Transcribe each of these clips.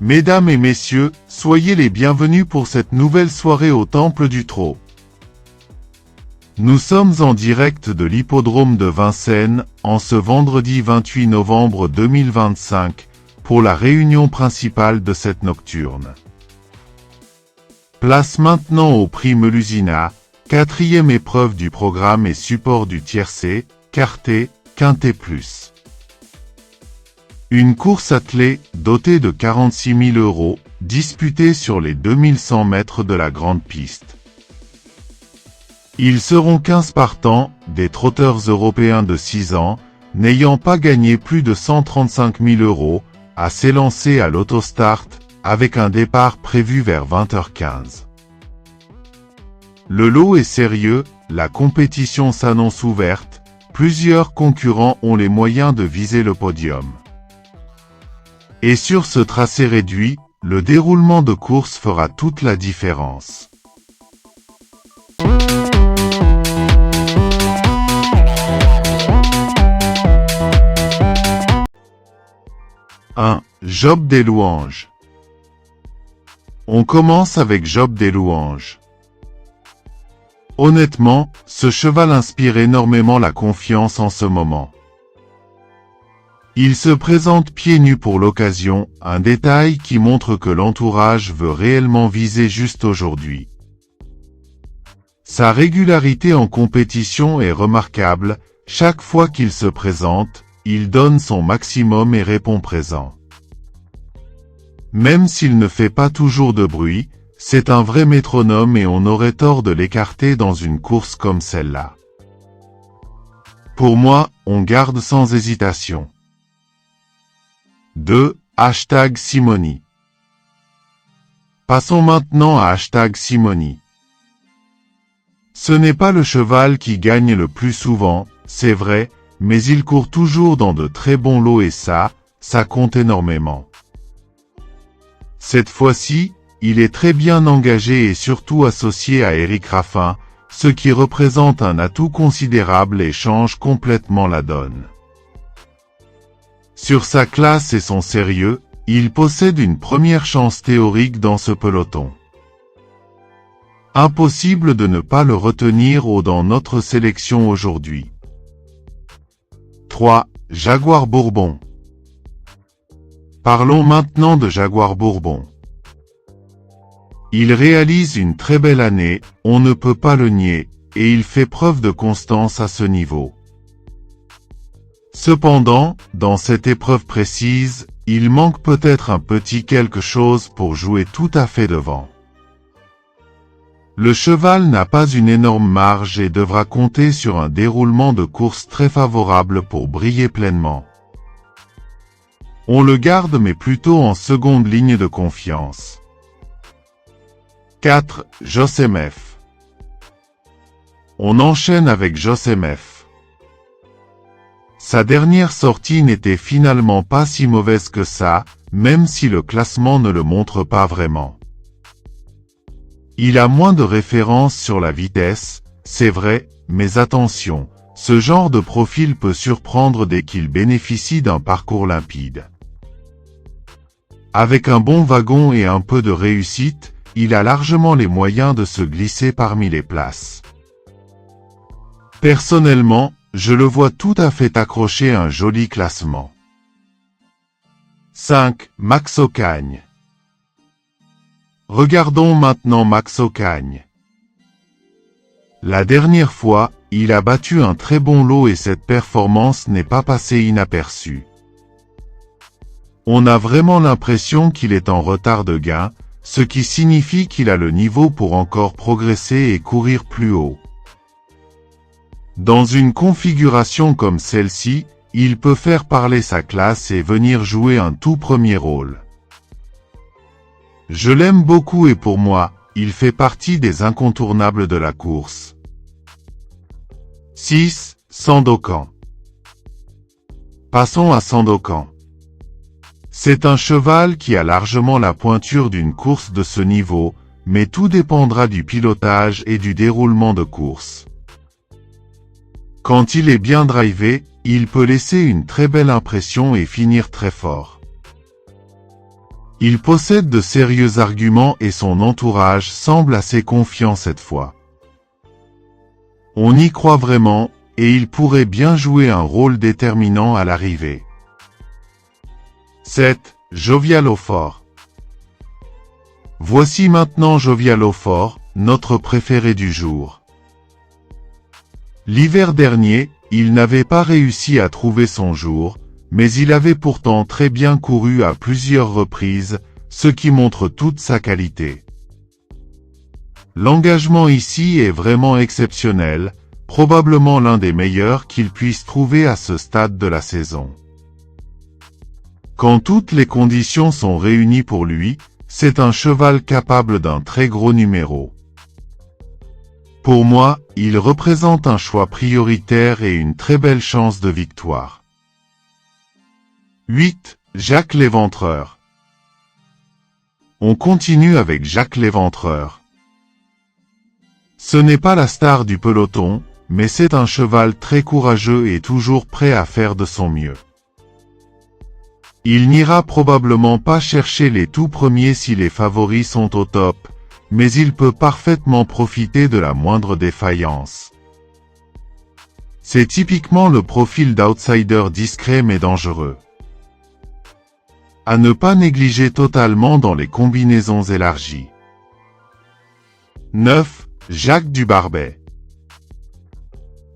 Mesdames et messieurs, soyez les bienvenus pour cette nouvelle soirée au Temple du Trot. Nous sommes en direct de l'hippodrome de Vincennes, en ce vendredi 28 novembre 2025, pour la réunion principale de cette nocturne. Place maintenant au prix Melusina, quatrième épreuve du programme et support du tiercé, quarté, quinté plus. Une course attelée, dotée de 46 000 €, disputée sur les 2100 mètres de la grande piste. Ils seront 15 partants, des trotteurs européens de 6 ans, n'ayant pas gagné plus de 135 000 €, à s'élancer à l'autostart, avec un départ prévu vers 20h15. Le lot est sérieux, la compétition s'annonce ouverte, plusieurs concurrents ont les moyens de viser le podium. Et sur ce tracé réduit, le déroulement de course fera toute la différence. Job des louanges. On commence avec Job des louanges. Honnêtement, ce cheval inspire énormément la confiance en ce moment. Il se présente pieds nus pour l'occasion, un détail qui montre que l'entourage veut réellement viser juste aujourd'hui. Sa régularité en compétition est remarquable, chaque fois qu'il se présente, il donne son maximum et répond présent. Même s'il ne fait pas toujours de bruit, c'est un vrai métronome et on aurait tort de l'écarter dans une course comme celle-là. Pour moi, on garde sans hésitation. 2. #Simoni. Passons maintenant à #Simoni. Ce n'est pas le cheval qui gagne le plus souvent, c'est vrai, mais il court toujours dans de très bons lots et ça compte énormément. Cette fois-ci, il est très bien engagé et surtout associé à Éric Raffin, ce qui représente un atout considérable et change complètement la donne. Sur sa classe et son sérieux, il possède une première chance théorique dans ce peloton. Impossible de ne pas le retenir dans notre sélection aujourd'hui. 3. Jaguar Bourbon. Parlons maintenant de Jaguar Bourbon. Il réalise une très belle année, on ne peut pas le nier, et il fait preuve de constance à ce niveau. Cependant, dans cette épreuve précise, il manque peut-être un petit quelque chose pour jouer tout à fait devant. Le cheval n'a pas une énorme marge et devra compter sur un déroulement de course très favorable pour briller pleinement. On le garde mais plutôt en seconde ligne de confiance. 4. Josemef. On enchaîne avec Josemef. Sa dernière sortie n'était finalement pas si mauvaise que ça, même si le classement ne le montre pas vraiment. Il a moins de références sur la vitesse, c'est vrai, mais attention, ce genre de profil peut surprendre dès qu'il bénéficie d'un parcours limpide. Avec un bon wagon et un peu de réussite, il a largement les moyens de se glisser parmi les places. Personnellement, je le vois tout à fait accrocher un joli classement. 5. Max Ocagne. Regardons maintenant Max Ocagne. La dernière fois, il a battu un très bon lot et cette performance n'est pas passée inaperçue. On a vraiment l'impression qu'il est en retard de gain, ce qui signifie qu'il a le niveau pour encore progresser et courir plus haut. Dans une configuration comme celle-ci, il peut faire parler sa classe et venir jouer un tout premier rôle. Je l'aime beaucoup et pour moi, il fait partie des incontournables de la course. 6. Sandokan. Passons à Sandokan. C'est un cheval qui a largement la pointure d'une course de ce niveau, mais tout dépendra du pilotage et du déroulement de course. Quand il est bien drivé, il peut laisser une très belle impression et finir très fort. Il possède de sérieux arguments et son entourage semble assez confiant cette fois. On y croit vraiment, et il pourrait bien jouer un rôle déterminant à l'arrivée. 7. Jovial au fort. Voici maintenant Jovial au fort, notre préféré du jour. L'hiver dernier, il n'avait pas réussi à trouver son jour, mais il avait pourtant très bien couru à plusieurs reprises, ce qui montre toute sa qualité. L'engagement ici est vraiment exceptionnel, probablement l'un des meilleurs qu'il puisse trouver à ce stade de la saison. Quand toutes les conditions sont réunies pour lui, c'est un cheval capable d'un très gros numéro. Pour moi, il représente un choix prioritaire et une très belle chance de victoire. 8. Jacques l'Éventreur. On continue avec Jacques l'Éventreur. Ce n'est pas la star du peloton, mais c'est un cheval très courageux et toujours prêt à faire de son mieux. Il n'ira probablement pas chercher les tout premiers si les favoris sont au top, mais il peut parfaitement profiter de la moindre défaillance. C'est typiquement le profil d'outsider discret mais dangereux. À ne pas négliger totalement dans les combinaisons élargies. 9. Jacques du Barbet.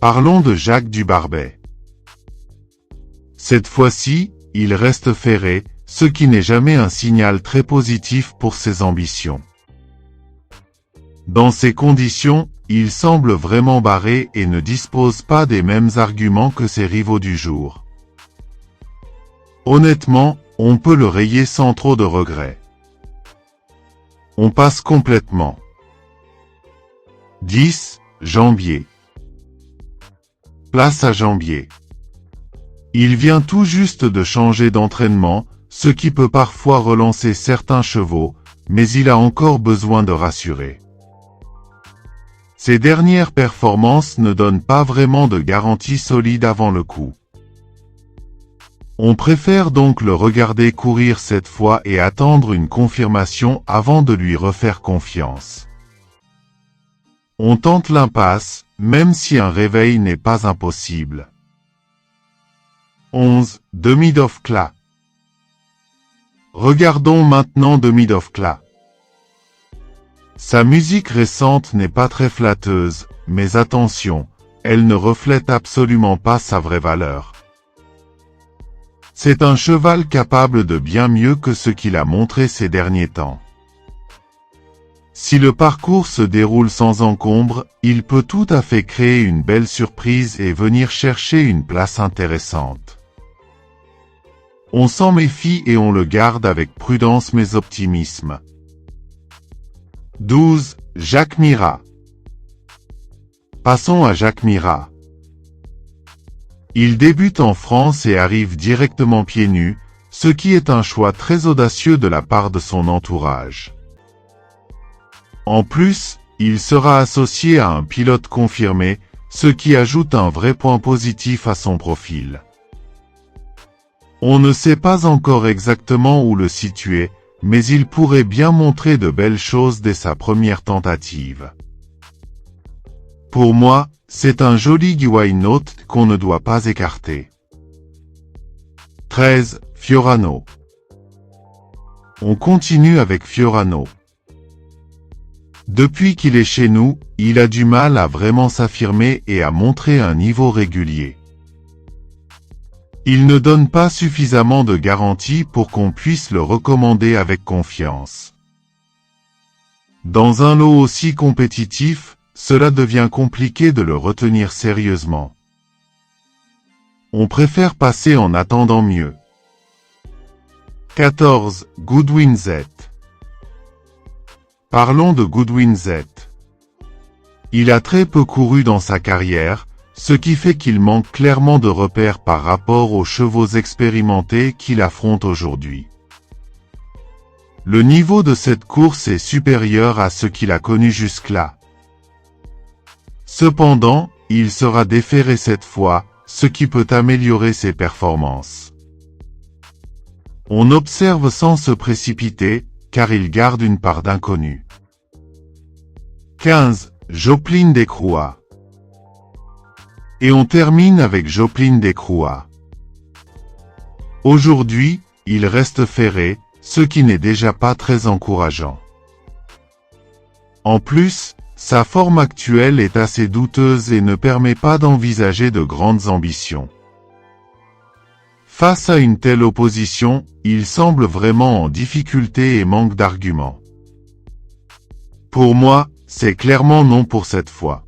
Parlons de Jacques du Barbet. Cette fois-ci, il reste ferré, ce qui n'est jamais un signal très positif pour ses ambitions. Dans ces conditions, il semble vraiment barré et ne dispose pas des mêmes arguments que ses rivaux du jour. Honnêtement, on peut le rayer sans trop de regrets. On passe complètement. 10. Jambier. Place à Jambier. Il vient tout juste de changer d'entraînement, ce qui peut parfois relancer certains chevaux, mais il a encore besoin de rassurer. Ses dernières performances ne donnent pas vraiment de garantie solide avant le coup. On préfère donc le regarder courir cette fois et attendre une confirmation avant de lui refaire confiance. On tente l'impasse, même si un réveil n'est pas impossible. 11. Demidov-Kla. Regardons maintenant Demidov-Kla. Sa musique récente n'est pas très flatteuse, mais attention, elle ne reflète absolument pas sa vraie valeur. C'est un cheval capable de bien mieux que ce qu'il a montré ces derniers temps. Si le parcours se déroule sans encombre, il peut tout à fait créer une belle surprise et venir chercher une place intéressante. On s'en méfie et on le garde avec prudence mais optimisme. 12. Jacques Mira. Passons à Jacques Mira. Il débute en France et arrive directement pieds nus, ce qui est un choix très audacieux de la part de son entourage. En plus, il sera associé à un pilote confirmé, ce qui ajoute un vrai point positif à son profil. On ne sait pas encore exactement où le situer, mais il pourrait bien montrer de belles choses dès sa première tentative. Pour moi, c'est un joli why not qu'on ne doit pas écarter. 13. Fiorano. On continue avec Fiorano. Depuis qu'il est chez nous, il a du mal à vraiment s'affirmer et à montrer un niveau régulier. Il ne donne pas suffisamment de garanties pour qu'on puisse le recommander avec confiance. Dans un lot aussi compétitif, cela devient compliqué de le retenir sérieusement. On préfère passer en attendant mieux. 14. Goodwin Z. Parlons de Goodwin Z. Il a très peu couru dans sa carrière, ce qui fait qu'il manque clairement de repères par rapport aux chevaux expérimentés qu'il affronte aujourd'hui. Le niveau de cette course est supérieur à ce qu'il a connu jusque-là. Cependant, il sera déféré cette fois, ce qui peut améliorer ses performances. On observe sans se précipiter, car il garde une part d'inconnu. 15. Joplin Decroix. Et on termine avec Joplin Decroix. Aujourd'hui, il reste ferré, ce qui n'est déjà pas très encourageant. En plus, sa forme actuelle est assez douteuse et ne permet pas d'envisager de grandes ambitions. Face à une telle opposition, il semble vraiment en difficulté et manque d'arguments. Pour moi, c'est clairement non pour cette fois.